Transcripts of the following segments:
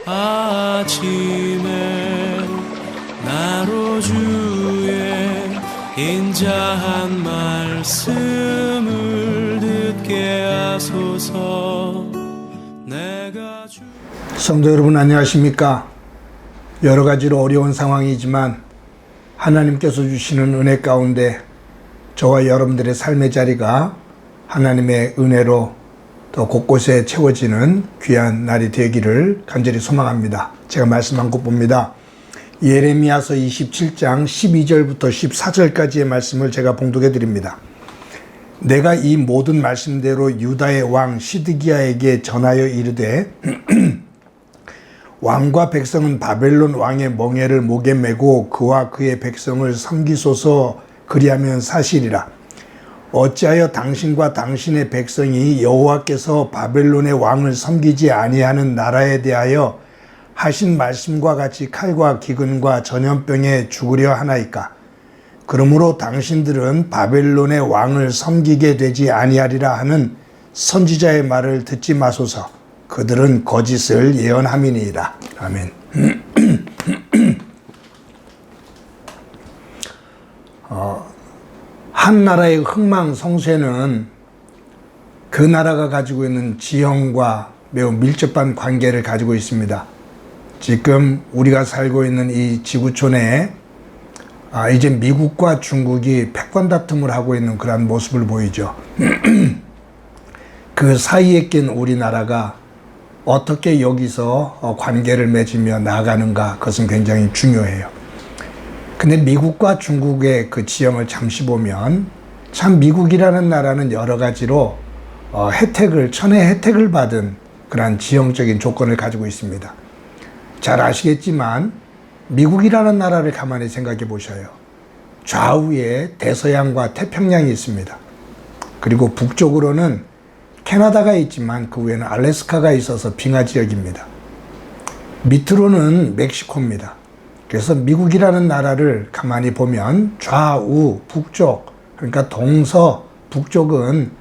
아침에 나로 주의 인자한 말씀을 듣게 하소서. 내가 성도 여러분, 안녕하십니까? 여러 가지로 어려운 상황이지만 하나님께서 주시는 은혜 가운데 저와 여러분들의 삶의 자리가 하나님의 은혜로 더 곳곳에 채워지는 귀한 날이 되기를 간절히 소망합니다. 제가 말씀한 곳 봅니다. 예레미야서 27장 12절부터 14절까지의 말씀을 제가 봉독해 드립니다. 내가 이 모든 말씀대로 유다의 왕 시드기야에게 전하여 이르되 왕과 백성은 바벨론 왕의 멍에를 목에 메고 그와 그의 백성을 섬기소서. 그리하면 사실이라. 어찌하여 당신과 당신의 백성이 여호와께서 바벨론의 왕을 섬기지 아니하는 나라에 대하여 하신 말씀과 같이 칼과 기근과 전염병에 죽으려 하나이까? 그러므로 당신들은 바벨론의 왕을 섬기게 되지 아니하리라 하는 선지자의 말을 듣지 마소서. 그들은 거짓을 예언함이니이다. 아멘. 한 나라의 흥망성쇠는 그 나라가 가지고 있는 지형과 매우 밀접한 관계를 가지고 있습니다. 지금 우리가 살고 있는 이 지구촌에 이제 미국과 중국이 패권 다툼을 하고 있는 그런 모습을 보이죠. 그 사이에 낀 우리나라가 어떻게 여기서 관계를 맺으며 나아가는가, 그것은 굉장히 중요해요. 근데 미국과 중국의 그 지형을 잠시 보면 참 미국이라는 나라는 여러 가지로 천혜 혜택을 받은 그러한 지형적인 조건을 가지고 있습니다. 잘 아시겠지만 미국이라는 나라를 가만히 생각해 보셔요. 좌우에 대서양과 태평양이 있습니다. 그리고 북쪽으로는 캐나다가 있지만 그 위에는 알래스카가 있어서 빙하 지역입니다. 밑으로는 멕시코입니다. 그래서 미국이라는 나라를 가만히 보면 좌우, 북쪽, 그러니까 동서, 북쪽은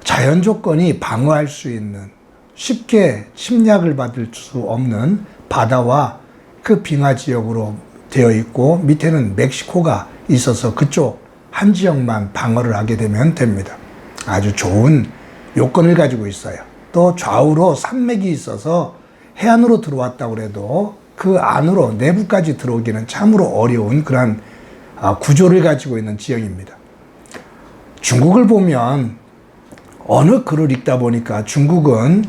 자연 조건이 방어할 수 있는, 쉽게 침략을 받을 수 없는 바다와 그 빙하 지역으로 되어 있고, 밑에는 멕시코가 있어서 그쪽 한 지역만 방어를 하게 되면 됩니다. 아주 좋은 요건을 가지고 있어요. 또 좌우로 산맥이 있어서 해안으로 들어왔다고 해도 그 안으로 내부까지 들어오기는 참으로 어려운 그러한 구조를 가지고 있는 지형입니다. 중국을 보면 어느 글을 읽다 보니까 중국은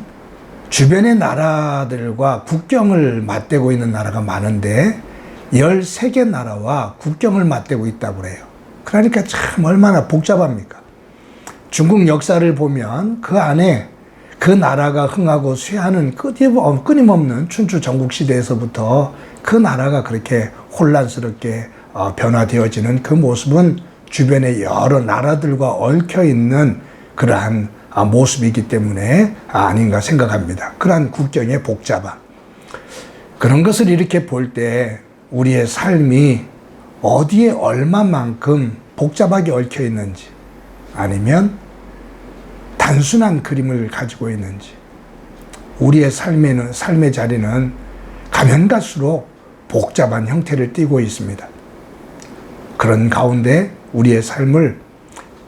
주변의 나라들과 국경을 맞대고 있는 나라가 많은데 13개 나라와 국경을 맞대고 있다고 그래요. 그러니까 참 얼마나 복잡합니까? 중국 역사를 보면 그 안에 그 나라가 흥하고 쇠하는 끊임없는 춘추 전국시대에서부터 그 나라가 그렇게 혼란스럽게 변화되어지는 그 모습은 주변의 여러 나라들과 얽혀있는 그러한 모습이기 때문에 아닌가 생각합니다. 그러한 국경의 복잡함. 그런 것을 이렇게 볼 때 우리의 삶이 어디에 얼마만큼 복잡하게 얽혀있는지, 아니면 단순한 그림을 가지고 있는지, 우리의 삶의 자리는 가면 갈수록 복잡한 형태를 띠고 있습니다. 그런 가운데 우리의 삶을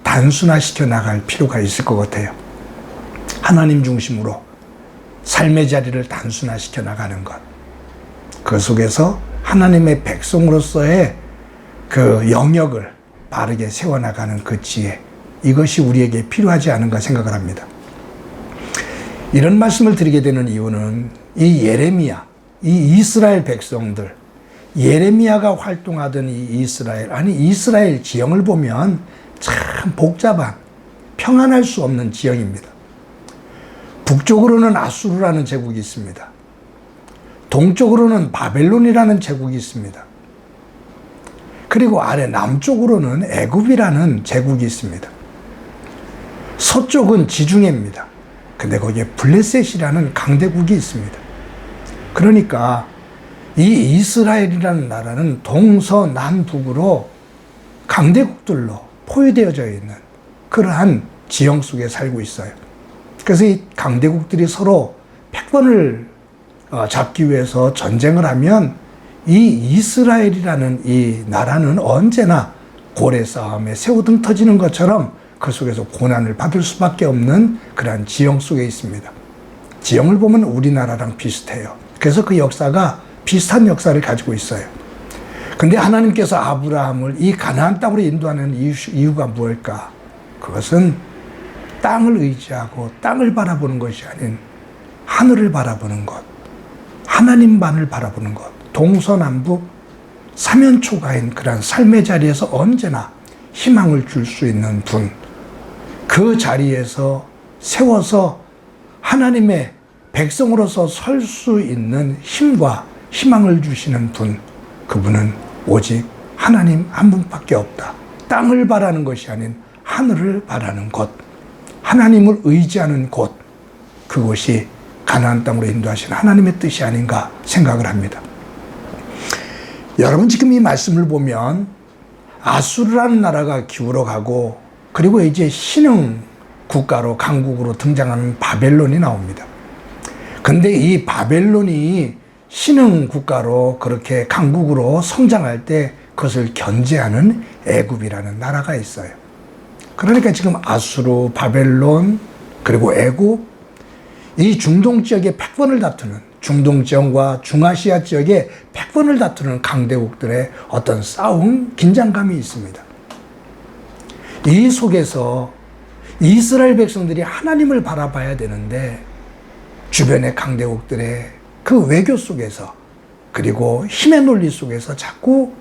단순화시켜 나갈 필요가 있을 것 같아요. 하나님 중심으로 삶의 자리를 단순화시켜 나가는 것. 그 속에서 하나님의 백성으로서의 그 영역을 바르게 세워나가는 그 지혜, 이것이 우리에게 필요하지 않은가 생각을 합니다. 이런 말씀을 드리게 되는 이유는 이 예레미야, 이 이스라엘 백성들, 예레미야가 활동하던 이 이스라엘 지형을 보면 참 복잡한, 평안할 수 없는 지형입니다. 북쪽으로는 아수르라는 제국이 있습니다. 동쪽으로는 바벨론이라는 제국이 있습니다. 그리고 아래 남쪽으로는 애굽이라는 제국이 있습니다. 서쪽은 지중해입니다. 근데 거기에 블레셋이라는 강대국이 있습니다. 그러니까 이 이스라엘이라는 나라는 동서남북으로 강대국들로 포위되어져 있는 그러한 지형 속에 살고 있어요. 그래서 이 강대국들이 서로 패권을 잡기 위해서 전쟁을 하면 이 이스라엘이라는 이 나라는 언제나 고래 싸움에 새우등 터지는 것처럼 그 속에서 고난을 받을 수밖에 없는 그러한 지형 속에 있습니다. 지형을 보면 우리나라랑 비슷해요. 그래서 그 역사가 비슷한 역사를 가지고 있어요. 근데 하나님께서 아브라함을 이 가나안 땅으로 인도하는 이유가 무엇일까? 그것은 땅을 의지하고 땅을 바라보는 것이 아닌 하늘을 바라보는 것, 하나님만을 바라보는 것, 동서남북 사면초가인 그런 삶의 자리에서 언제나 희망을 줄 수 있는 분, 그 자리에서 세워서 하나님의 백성으로서 설 수 있는 힘과 희망을 주시는 분, 그분은 오직 하나님 한 분밖에 없다. 땅을 바라는 것이 아닌 하늘을 바라는 곳, 하나님을 의지하는 곳, 그곳이 가나안 땅으로 인도하신 하나님의 뜻이 아닌가 생각을 합니다. 여러분 지금 이 말씀을 보면 아수르라는 나라가 기울어가고 그리고 이제 신흥 국가로 강국으로 등장하는 바벨론이 나옵니다. 근데 이 바벨론이 신흥 국가로 그렇게 강국으로 성장할 때 그것을 견제하는 애굽이라는 나라가 있어요. 그러니까 지금 아수르, 바벨론, 그리고 애굽, 이 중동 지역의 패권을 다투는, 중동 지역과 중아시아 지역의 패권을 다투는 강대국들의 어떤 싸움, 긴장감이 있습니다. 이 속에서 이스라엘 백성들이 하나님을 바라봐야 되는데 주변의 강대국들의 그 외교 속에서 그리고 힘의 논리 속에서 자꾸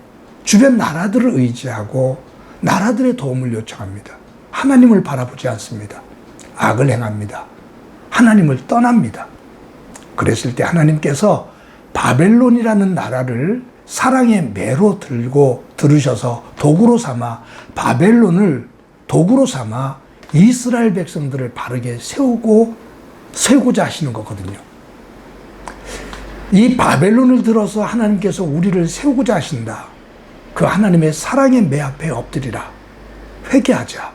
주변 나라들을 의지하고 나라들의 도움을 요청합니다. 하나님을 바라보지 않습니다. 악을 행합니다. 하나님을 떠납니다. 그랬을 때 하나님께서 바벨론이라는 나라를 사랑의 매로 들으셔서 도구로 삼아 바벨론을 도구로 삼아 이스라엘 백성들을 바르게 세우고자 하시는 거거든요. 이 바벨론을 들어서 하나님께서 우리를 세우고자 하신다. 그 하나님의 사랑의 매 앞에 엎드리라. 회개하자.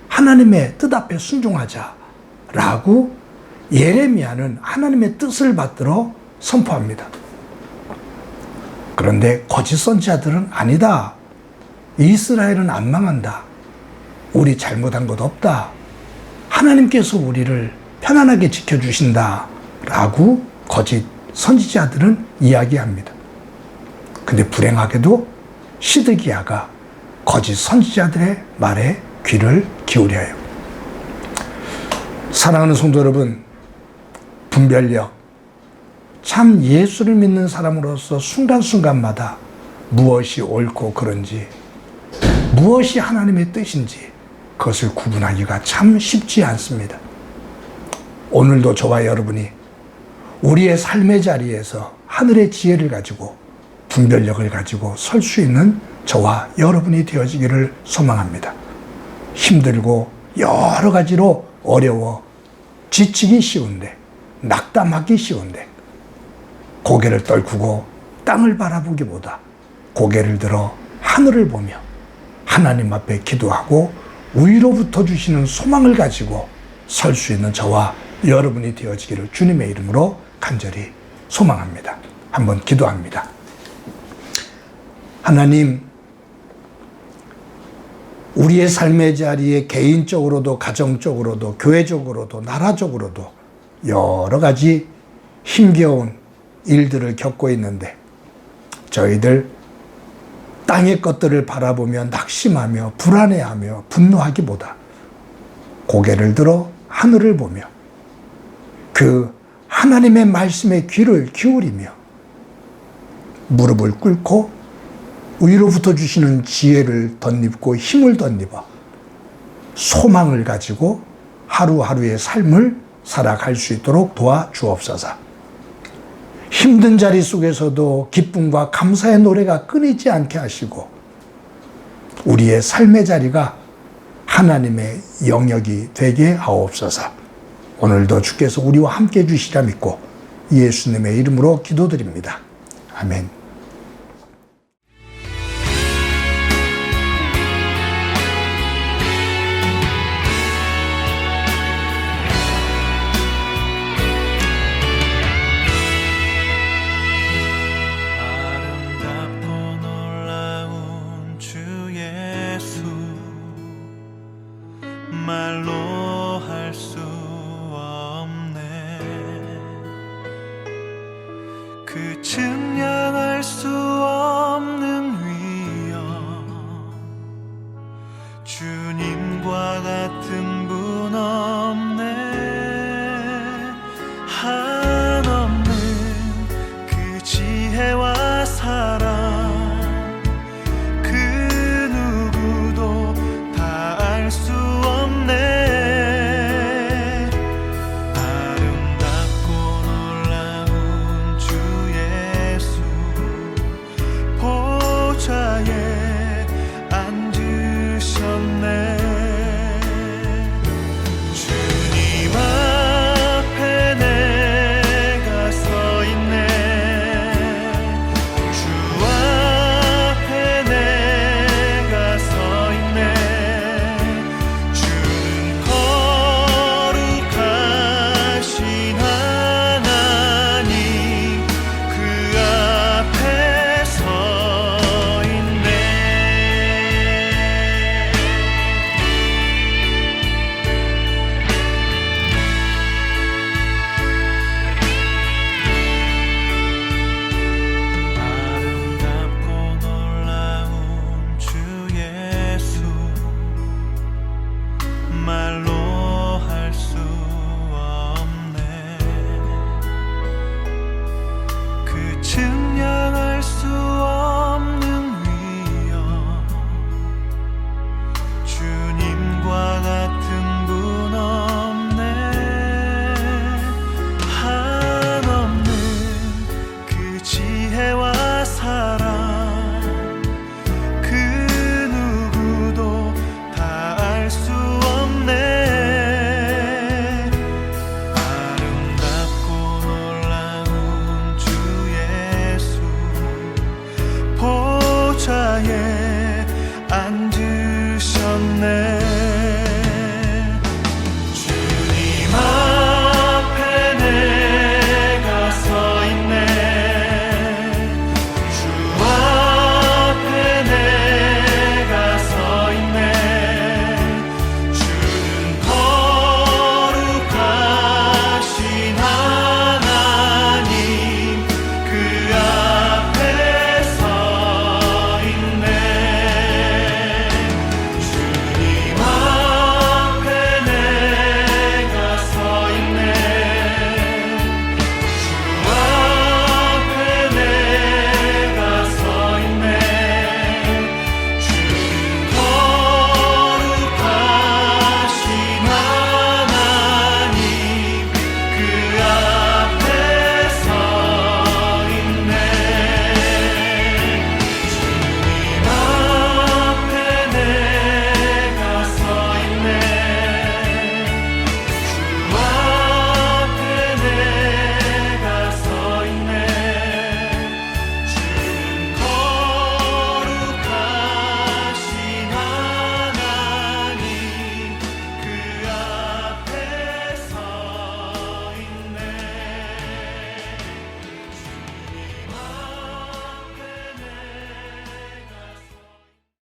하나님의 뜻 앞에 순종하자. 라고 예레미야는 하나님의 뜻을 받들어 선포합니다. 그런데 거짓 선지자들은 아니다. 이스라엘은 안 망한다. 우리 잘못한 것 없다. 하나님께서 우리를 편안하게 지켜주신다. 라고 거짓 선지자들은 이야기합니다. 근데 불행하게도 시드기야가 거짓 선지자들의 말에 귀를 기울여요. 사랑하는 성도 여러분, 분별력, 참 예수를 믿는 사람으로서 순간순간마다 무엇이 옳고 그른지, 무엇이 하나님의 뜻인지 그것을 구분하기가 참 쉽지 않습니다. 오늘도 저와 여러분이 우리의 삶의 자리에서 하늘의 지혜를 가지고 분별력을 가지고 설 수 있는 저와 여러분이 되어지기를 소망합니다. 힘들고 여러 가지로 어려워 지치기 쉬운데, 낙담하기 쉬운데 고개를 떨구고 땅을 바라보기보다 고개를 들어 하늘을 보며 하나님 앞에 기도하고 위로부터 주시는 소망을 가지고 설 수 있는 저와 여러분이 되어지기를 주님의 이름으로 간절히 소망합니다. 한번 기도합니다. 하나님, 우리의 삶의 자리에 개인적으로도 가정적으로도 교회적으로도 나라적으로도 여러 가지 힘겨운 일들을 겪고 있는데 저희들 땅의 것들을 바라보며 낙심하며 불안해하며 분노하기보다 고개를 들어 하늘을 보며 그 하나님의 말씀에 귀를 기울이며 무릎을 꿇고 위로부터 주시는 지혜를 덧입고 힘을 덧입어 소망을 가지고 하루하루의 삶을 살아갈 수 있도록 도와주옵소서. 힘든 자리 속에서도 기쁨과 감사의 노래가 끊이지 않게 하시고 우리의 삶의 자리가 하나님의 영역이 되게 하옵소서. 오늘도 주께서 우리와 함께 해주시라 믿고 예수님의 이름으로 기도드립니다. 아멘. 그 측량할 수 없는 위엄, 주님과 같은 분 없네. 한없는 그 지혜와 사랑, 그 누구도 다 알 수 없네. 아름답고 놀라운 주 예수, 보좌에 앉으셨네. 주님 앞에 내가 서 있네. 주 앞에 내가 서 있네. 주는 거룩하신 하나님, 그 앞에 서 있네. 아름답고 놀라운 주 예수, 말로 할 수 없네. 그